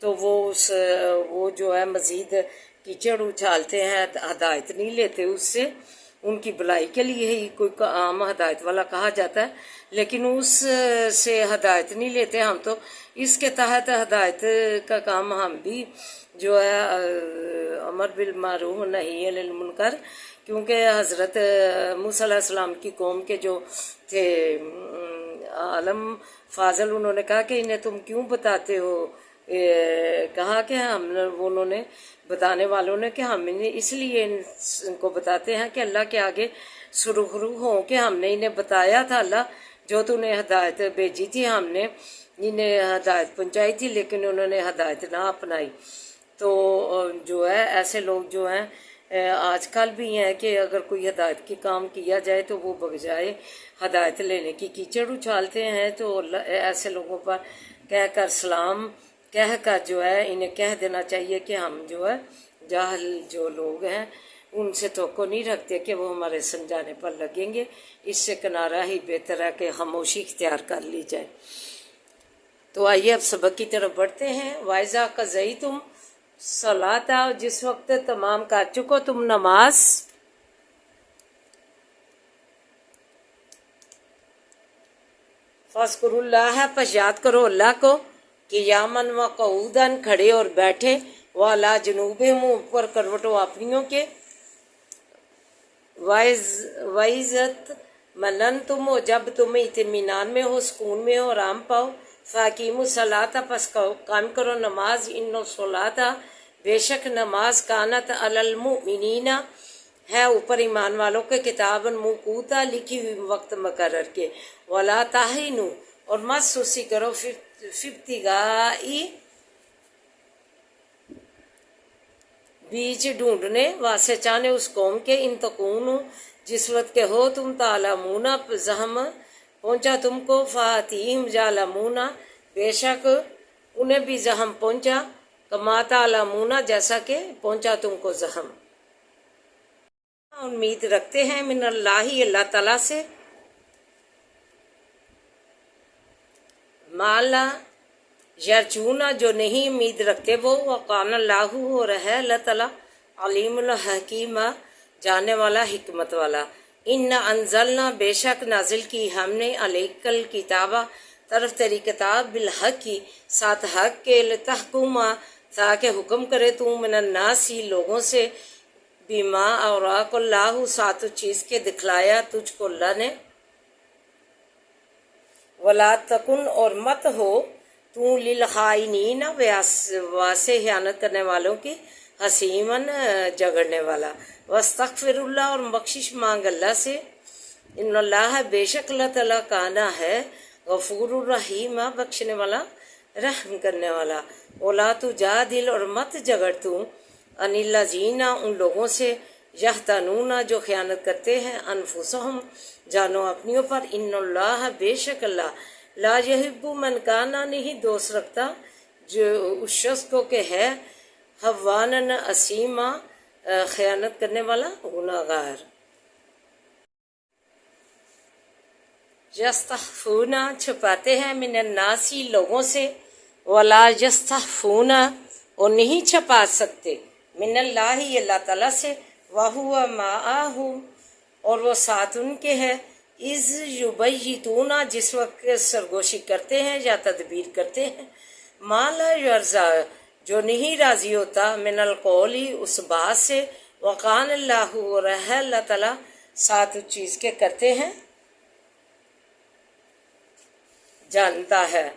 تو وہ جو ہے مزید کیچڑ اچھالتے ہیں، ہدایت نہیں لیتے اس سے. ان کی بھلائی کے لیے ہی کوئی عام ہدایت والا کہا جاتا ہے، لیکن اس سے ہدایت نہیں لیتے. ہم تو اس کے تحت ہدایت کا کام ہم بھی جو ہے امر بالمعروف نہی عن المنکر، کیونکہ حضرت موسیٰ علیہ السلام کی قوم کے جو تھے عالم فاضل، انہوں نے کہا کہ انہیں تم کیوں بتاتے ہو، کہا کہ انہوں نے بتانے والوں نے کہ ہم اس لیے ان کو بتاتے ہیں کہ اللہ کے آگے سرخرو ہوں کہ ہم نے انہیں بتایا تھا، اللہ جو تو نے ہدایت بھیجی تھی ہم نے انہیں ہدایت پہنچائی تھی، لیکن انہوں نے ہدایت نہ اپنائی. تو جو ہے ایسے لوگ جو ہیں آج کل بھی ہیں کہ اگر کوئی ہدایت کی کام کیا جائے تو وہ بجائے ہدایت لینے کی کیچڑ اچھالتے ہیں. تو ایسے لوگوں پر کہہ کر سلام کہہ کر جو ہے انہیں کہہ دینا چاہیے کہ ہم جو ہے جاہل جو لوگ ہیں ان سے توقع نہیں رکھتے کہ وہ ہمارے سمجھانے پر لگیں گے. اس سے کنارہ ہی بہتر ہے کہ خاموشی اختیار کر لی جائے. تو آئیے اب سبق کی طرف بڑھتے ہیں. وائزہ قضیتم صلاۃ، جس وقت تمام کر چکو تم نماز، فاذکروا اللہ، پس یاد کرو اللہ کو، قیاماً و قعوداً، کھڑے اور بیٹھے، وعلی جنوبہم، اوپر کروٹوں اپنیوں کے، وعزت مننتم، جب تم اطمینان میں ہو، سکون میں ہو، آرام پاؤ، فاقیموا الصلاۃ، پس قائم کرو نماز، ان الصلاۃ، بے شک نماز، کانت علی المؤمنین، ہے اوپر ایمان والوں کے، کتاب موقوتا، لکھی ہوئی وقت مقرر کے، ولا تہنوا، اور مت سستی کرو، فی ابتغاء، بیچ ڈھونڈنے، واسے چاہنے اس قوم کے، ان تکونوا، جس وقت کے ہو تم، تعلمون، زہم پہنچا تم کو، فاتہم یعلمون، بے شک انہیں بھی زہم پہنچا، کما تعلمون، جیسا کہ پہنچا تم کو زہم. امید رکھتے ہیں من اللہ، اللہ تعالیٰ سے، مالا یرجون، جو نہیں امید رکھتے وہ، وقان اللہ، اور ہے اللہ تعالیٰ علیم الحکیم، جاننے والا حکمت والا. ان انزلنا، بے شک نازل کی ہم نے، علیک الکتاب، طرف تیری کتاب، بالحق کی، ساتھ حق کے، لتحکم، تاکہ حکم کرے تو، من الناس، لوگوں سے، بما اوراک اللہ، ساتھ چیز کے دکھلایا تجھ کو اللہ نے، ولا تکن، اور مت ہو تو، للخائنین، واسے خیانت کرنے والوں کی، حسیمن، جگڑنے والا. واستغفر اللہ، اور بخشش مانگ اللہ سے، ان اللہ، بے شک اللہ تعالیٰ، کانا ہے، غفور الرحیم، بخشنے والا، رحم کرنے والا. ولا تجادل، اور مت جگڑ تو، عن الذین، ان لوگوں سے، یختانون، جو خیانت کرتے ہیں، انفسہم، جانو اپنیوں پر، ان اللہ، بے شک اللہ، لا یحب من کانا، نہیں دوست رکھتا جو اس شخص کو کہ ہے، خوانن اسیما، خیانت کرنے والا، گناہ گار. یستخفون، چھپاتے ہیں، من الناس، لوگوں سے، ولا یستخفون، اور نہیں چھپا سکتے، من اللہ، اللہ تعالیٰ سے، وہو معہم، اور وہ ساتھ ان کے ہے، اذ یبیتون، جس وقت سرگوشی کرتے ہیں یا تدبیر کرتے ہیں، ما لا یرضی، جو نہیں راضی ہوتا، من القول، اس بات سے، وقان اللہ، اور ہے اللہ تعالیٰ، ساتھ اس چیز کے کرتے ہیں، جانتا ہے.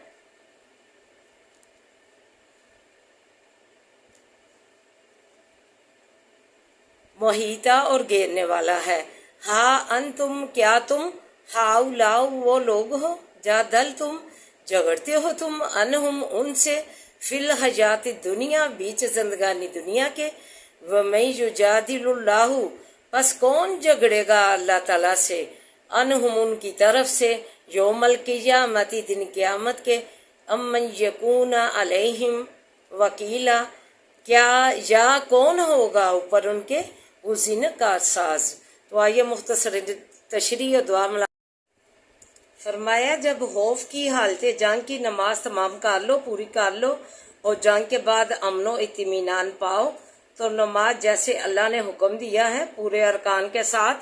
محیطہ، اور گھیرنے والا ہے. ہاں انتم، کیا تم، ہاؤلاؤ، وہ لوگ ہو، جادل تم، جھگڑتے ہو تم، انہم، ان سے، فی الحیات دنیا، بیچ زندگانی دنیا کے، ومن یجادل اللہ، پس کون جھگڑے گا اللہ تعالیٰ سے، انہم، ان کی طرف سے، یوم القیامت، دن قیامت کے، امن یکون علیہم وکیلا، کیا یا کون ہوگا اوپر ان کے وزن کارساز. تو آئیے مختصر تشریح و دعا ملا. فرمایا جب خوف کی حالت جنگ کی نماز تمام کر لو، پوری کر لو، اور جنگ کے بعد امن و اطمینان پاؤ تو نماز جیسے اللہ نے حکم دیا ہے پورے ارکان کے ساتھ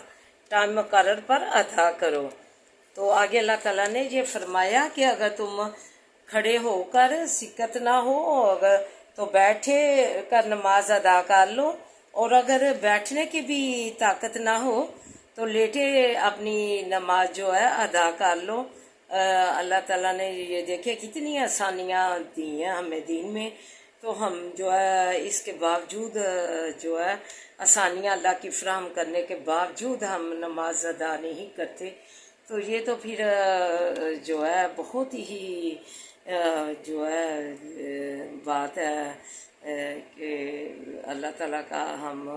ٹائم مقرر پر ادا کرو۔ تو آگے اللہ تعالیٰ نے یہ فرمایا کہ اگر تم کھڑے ہو کر سکت نہ ہو اگر تو بیٹھے کر نماز ادا کر لو، اور اگر بیٹھنے کی بھی طاقت نہ ہو تو لیٹے اپنی نماز جو ہے ادا کر لو۔ اللہ تعالیٰ نے یہ دیکھے کتنی آسانیاں دی ہیں ہمیں دین میں، تو ہم جو ہے اس کے باوجود جو ہے آسانیاں اللہ کی فراہم کرنے کے باوجود ہم نماز ادا نہیں کرتے، تو یہ تو پھر جو ہے بہت ہی جو ہے بات ہے کہ اللہ تعالیٰ کا ہم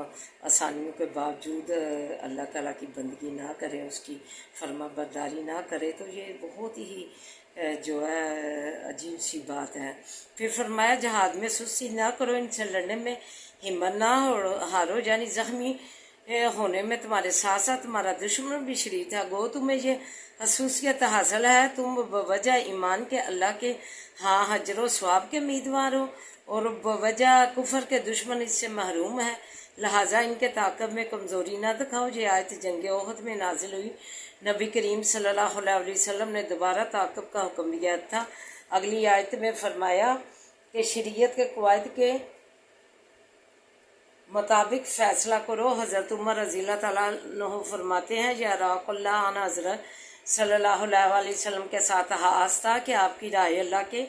آسانیوں کے باوجود اللہ تعالیٰ کی بندگی نہ کریں، اس کی فرما برداری نہ کرے، تو یہ بہت ہی جو ہے عجیب سی بات ہے۔ پھر فرمایا جہاد میں سستی نہ کرو، ان سے لڑنے میں ہمت نہ ہارو، یعنی زخمی ہونے میں تمہارے ساتھ ساتھ تمہارا دشمن بھی شریک تھا، گو تمہیں یہ خصوصیت حاصل ہے تم بوجہ ایمان کے اللہ کے ہاں حجر و ثواب کے امیدوار ہو، اور بوجہ کفر کے دشمن اس سے محروم ہے، لہٰذا ان کے تعاقب میں کمزوری نہ دکھاؤ۔ یہ آیت جنگ احد میں نازل ہوئی، نبی کریم صلی اللہ علیہ وسلم نے دوبارہ تعاقب کا حکم دیا تھا۔ اگلی آیت میں فرمایا کہ شریعت کے قواعد کے مطابق فیصلہ کرو۔ حضرت عمر رضی اللہ تعالیٰ عنہ فرماتے ہیں یا راق اللہ عنہ حضرت صلی اللہ علیہ وسلم کے ساتھ حاص تھا کہ آپ کی رائے اللہ کے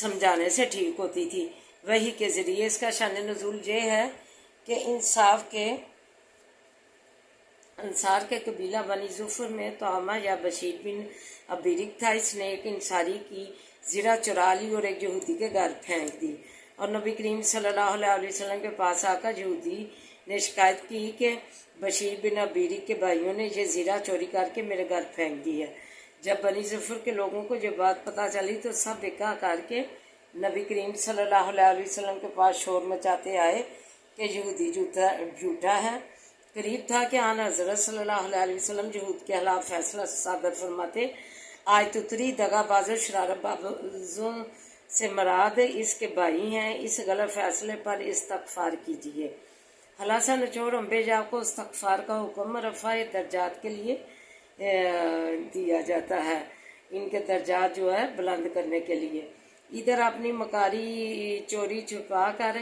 سمجھانے سے ٹھیک ہوتی تھی، وحی کے ذریعے۔ اس کا شان نزول یہ ہے کہ انصار کے قبیلہ بنی ظفر میں طعمہ یا بشیر بن ابیرک تھا، اس نے ایک انصاری کی زرہ چرا لی اور ایک یہودی کے گھر پھینک دی، اور نبی کریم صلی اللہ علیہ وسلم کے پاس آ کر یہودی نے شکایت کی کہ بشیر بن ابیرک کے بھائیوں نے یہ زرہ چوری کر کے میرے گھر پھینک دی ہے۔ جب بنی ظفر کے لوگوں کو یہ بات پتہ چلی تو سب اکٹھا کر کے نبی کریم صلی اللہ علیہ وسلم کے پاس شور مچاتے آئے کہ یہودی جھوٹا ہے۔ قریب تھا کہ آن حضرت صلی اللہ علیہ وسلم یہود کے خلاف فیصلہ صادر فرماتے۔ آیت اتری دغا باز و شرارت بازوں سے مراد اس کے بھائی ہیں، اس غلط فیصلے پر استغفار کیجیے۔ خلاصہ نچوڑ انبیاء کو استغفار کا حکم رفع درجات کے لیے دیا جاتا ہے، ان کے درجات جو ہے بلند کرنے کے لیے۔ ادھر اپنی مکاری چوری چھپا کر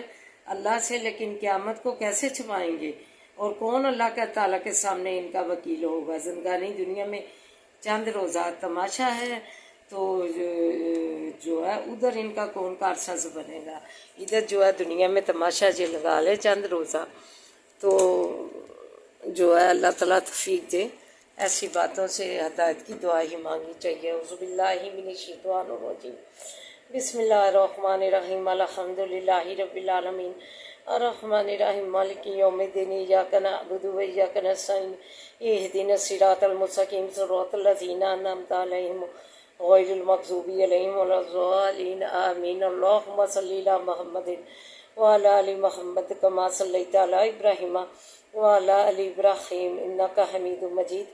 اللہ سے، لیکن قیامت کو کیسے چھپائیں گے، اور کون اللہ کا تعالیٰ کے سامنے ان کا وکیل ہوگا؟ زندگانی دنیا میں چند روزہ تماشا ہے، تو جو ہے ادھر ان کا کون کارساز بنے گا؟ ادھر جو ہے دنیا میں تماشا یہ لگا لے چند روزہ، تو جو ہے اللہ تعالیٰ توفیق دے، ایسی باتوں سے ہدایت کی دعا ہی مانگنی چاہیے۔ اعوذ باللہ من الشیطان الرجیم، بسم اللہ الرحمن الرحیم، الحمد للہ رب العالمین، الرحمن الرحیم، مالک یوم الدین، ایاک نعبد و ایاک نستعین، اہدنا الصراط المستقیم، صراط الذین انعمت علیہم غیر المغضوب علیہم ولا الضالین، آمین۔ اللہم صلی علی محمد وعلی آل محمد کما صلیت علی ابراہیم وعلی آل ابراہیم انک حمید مجید،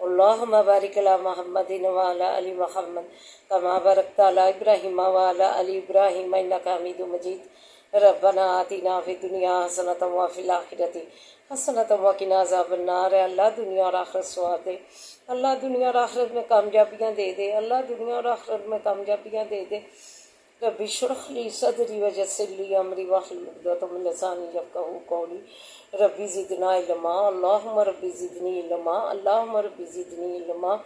اللہم بارک علی محمد وعلی آل محمد کما بارکت علی ابراہیم وعلی آل ابراہیم انک حمید مجید۔ ربنا آتنا فی الدنیا حسنۃ وفی الآخرۃ حسنۃ وقنا عذاب النار۔ اللہ دنیا اور آخرت ثواب دے، اللہ دنیا اور آخرت میں کامیابیاں دے دے، اللہ دنیا اور آخرت میں کامیابیاں دے دے۔ رب اشرح لی صدری ویسر لی امری واحلل عقدۃ من لسانی یفقہوا قولی۔ ربی زدنا علما، اللہم ربی زدنی علما، اللہم ربی زدنی علما۔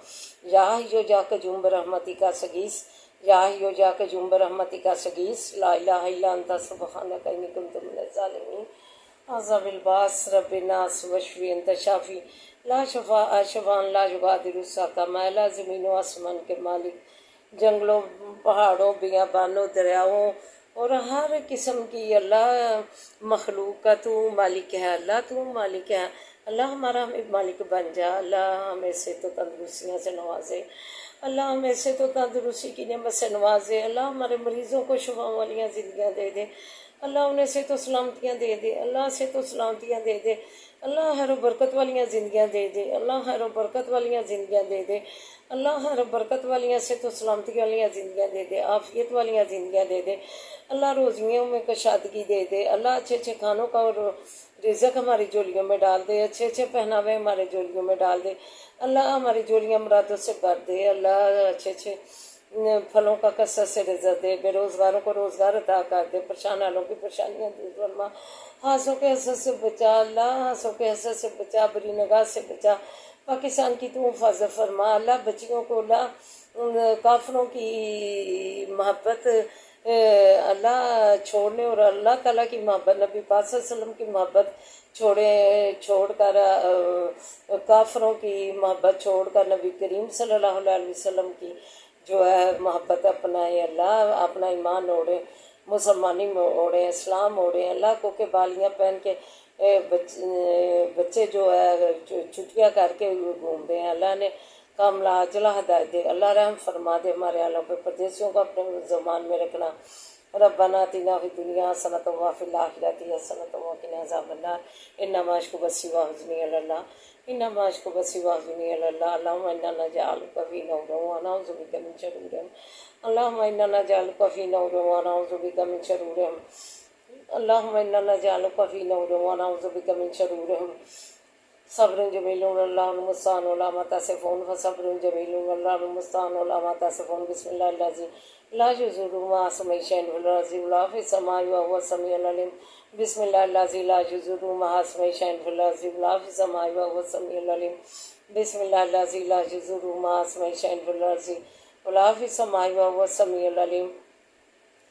یا حی یا قیوم برحمتک استغیث، یا حی یا قیوم برحمتک استغیث، لا الہ الا انت سبحانک انی کنت من الظالمین۔ عذاب الباس رب الناس وشفی انت شافی، لا شفاء شفاء لا یغادر سقما۔ لا زمین و آسمان کے مالک، جنگلوں، پہاڑوں، بیابانوں، دریاؤں اور ہر قسم کی اللہ مخلوق کا تو مالک ہے، اللہ تو مالک ہے۔ اللہ ہمارا ہمیں مالک بن جا، اللہ ہمیں سے تو تندرستیاں سے نوازے، اللہ ہمیں سے تو تندرستی کی نعمت سے نوازے، اللہ ہمارے مریضوں کو شفا والیاں زندگیاں دے دے، اللہ انہیں سے تو سلامتیاں دے دے، اللہ سے تو سلامتیاں دے دے، اللہ خیر و برکت والیاں زندگیاں دے دے، اللہ خیر و برکت والیاں زندگیاں دے دے، اللہ خیر و برکت والیاں سے تو سلامتی والیاں زندگیاں دے دے، عافیت والیاں زندگیاں دے دے، اللہ روزیوں میں کشادگی دے دے، اللہ اچھے اچھے کھانوں کا اور رزق ہماری جولیوں میں ڈال دے، اچھے اچھے پہناوے ہمارے جولیوں میں ڈال دے، اللہ ہماری جولیاں مرادوں سے بھر دے، اللہ اچھے اچھے پھلوں کا کثرت سے رزق دے، بے روزگاروں کو روزگار عطا کر دے، پریشان حالوں کی پریشانیاں دور فرما، ہانسوں کے حسد سے بچا اللہ، ہانسوں کے حسد سے بچا، بری نگاہ سے بچا، پاکستان کی تو حفاظت فرما اللہ، بچیوں کو اللہ کافروں کی محبت اللہ چھوڑنے اور اللہ تعالیٰ کی محبت، نبی پاک صلی اللہ علیہ وسلم کی محبت چھوڑ کر کافروں کی محبت چھوڑ کر نبی کریم صلی اللہ علیہ وسلم کی جو ہے محبت اپنائے، اللہ اپنا ایمان اوڑے، مسلمانی اوڑے، اسلام اوڑے، اللہ کو کہ بالیاں پہن کے بچے جو ہے چھٹیاں کر کے گھومتے ہیں، اللہ نے کاملہ عاجلہ ہدایت دے، اللہ رحم فرما دے ہمارے حالوں پہ، پردیسیوں کو اپنے زمان میں رکھنا، ربنا آتنا فی الدنیا حسنۃ وفی الآخرۃ حسنۃ وقنا عذاب النار، انما اشکو بثی وحزنی الی اللہ، انما اشکو بثی وحزنی الی اللہ، اللہم انا نجعلک فی نورهم ونعوذ بک من شرورهم، اللہم انا نجعلک فی نورهم ونعوذ بک من شرورهم، اللہم انا نجعلک فی نورهم ونعوذ بک من شرورهم، صبر جمیل اللہ المستعان علی ما تصفون، فصبر جمیل اللہ المستعان علی ما تصفون، بسم اللہ الذی لا یضر مع اسمہ شیء فی الارض ولا فی السماء وهو السمیع العلیم، بسم اللہ الذی لا یضر مع اسمہ شیء فی الارض ولا فی السماء وهو السمیع العلیم، بسم اللہ الذی لا یضر مع اسمہ شیء فی الارض ولا فی السماء وهو السمیع العلیم،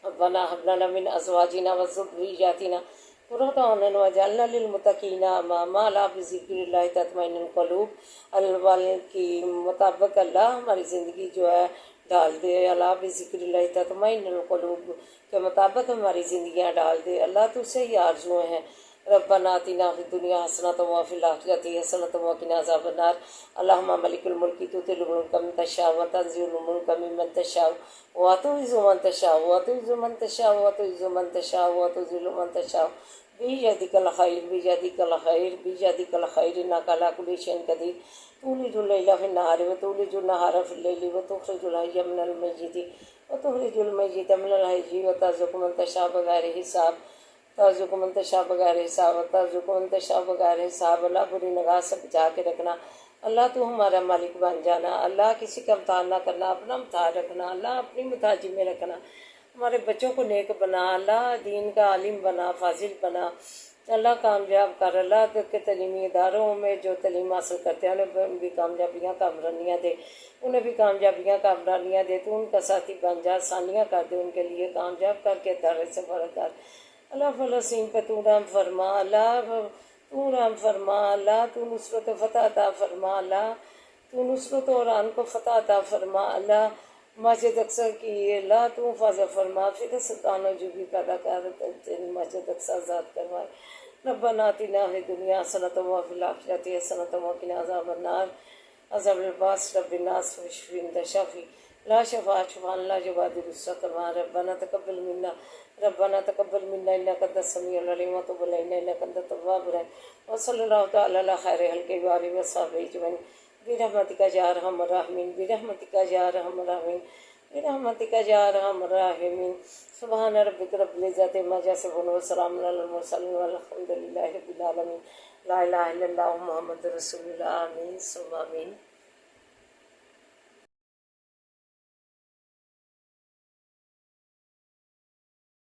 ربنا هب لنا من ازواجنا وذرياتنا قرۃ اعین واجعلنا للمتقین اماما، اللہ بذکر اللہ تطمئن القلوب، الول کی مطابق اللہ ہماری زندگی جو ہے ڈال دے، اللہ بذکر اللہ تطمئن القلوب کے مطابق ہماری زندگیاں ڈال دے، اللہ تو سے ہی آرزویں ہیں، ربنا آتنا فی الدنیا حسنۃ وفی الآخرۃ حسنۃ وقنا عذاب النار، اللہم ملک الملک تؤتی الملک من تشاء وتنزع الملک ممن تشاء وتعز من تشاء وتعز من تشاء وتعز من تشاء وتذل من تشاء بیدک الخیر بیدک الخیر بیدک الخیر انک علی کل شیء قدیر، تولج اللیل فی النہار وتولج النہار فی اللیل وتخرج الحی من المیت وتخرج المیت من الحی وترزق من تشاء بغیر حساب، ترزق من تشاء بغیر حساب، ترزق من تشاء بغیر حساب، اللہ بری نگاہ سے بچا کے رکھنا، اللہ تو ہمارا مالک بن جانا، اللہ کسی کا امتحان نہ کرنا، اپنا امتحان رکھنا، اللہ اپنی محتاجی میں رکھنا، ہمارے بچوں کو نیک بنا، اللہ دین کا عالم بنا، فاضل بنا، اللہ کامیاب کر، اللہ کے تعلیمی اداروں میں جو تعلیم حاصل کرتے ہیں انہیں بھی کامیابیاں کامرانیاں دے، انہیں بھی کامیابیاں کامرانیاں دے، تو ان کا ساتھی بن جا، آسانیاں کر دے ان کے لیے، کامیاب کر کے ادارے سے بڑھ کر، اللہ فلسطین پہ تو رحم فرما، اللہ تو رحم فرما، اللہ تو نصرت و فتح عطا فرما، اللہ تو نصرت و قرآن کو فتح عطا فرما، اللہ مسجد اقصی کی اللہ تو حفاظت فرما، پھر سلطان و جوبی پیدا کر تیری مسجد اقصی آزاد کروائے، ربنا آتنا فی الدنیا حسنۃ وفی الآخرۃ حسنۃ وقنا عذاب النار، عذاب الباس رب الناس واشفی انت شافی لا شفاء شفاء لا یغادر سقما، ربنا تقبل منا ربنا تقبل منا انک انت السمیع العلیم وتب علینا انک انت التواب الرحیم، وصلی اللہ تعالی علی خیر خلقہ وآلہ وصحبہ اجمعین، برحمتک یا ارحم الراحمین، برحمتک یا ارحم الراحمین، برحمتک یا ارحم الراحمین، سبحان ربک رب العزۃ عما یصفون وسلام علی المرسلین والحمد للہ رب العالمین، لا الہ الا اللہ محمد رسول اللہ، آمین ثم آمین۔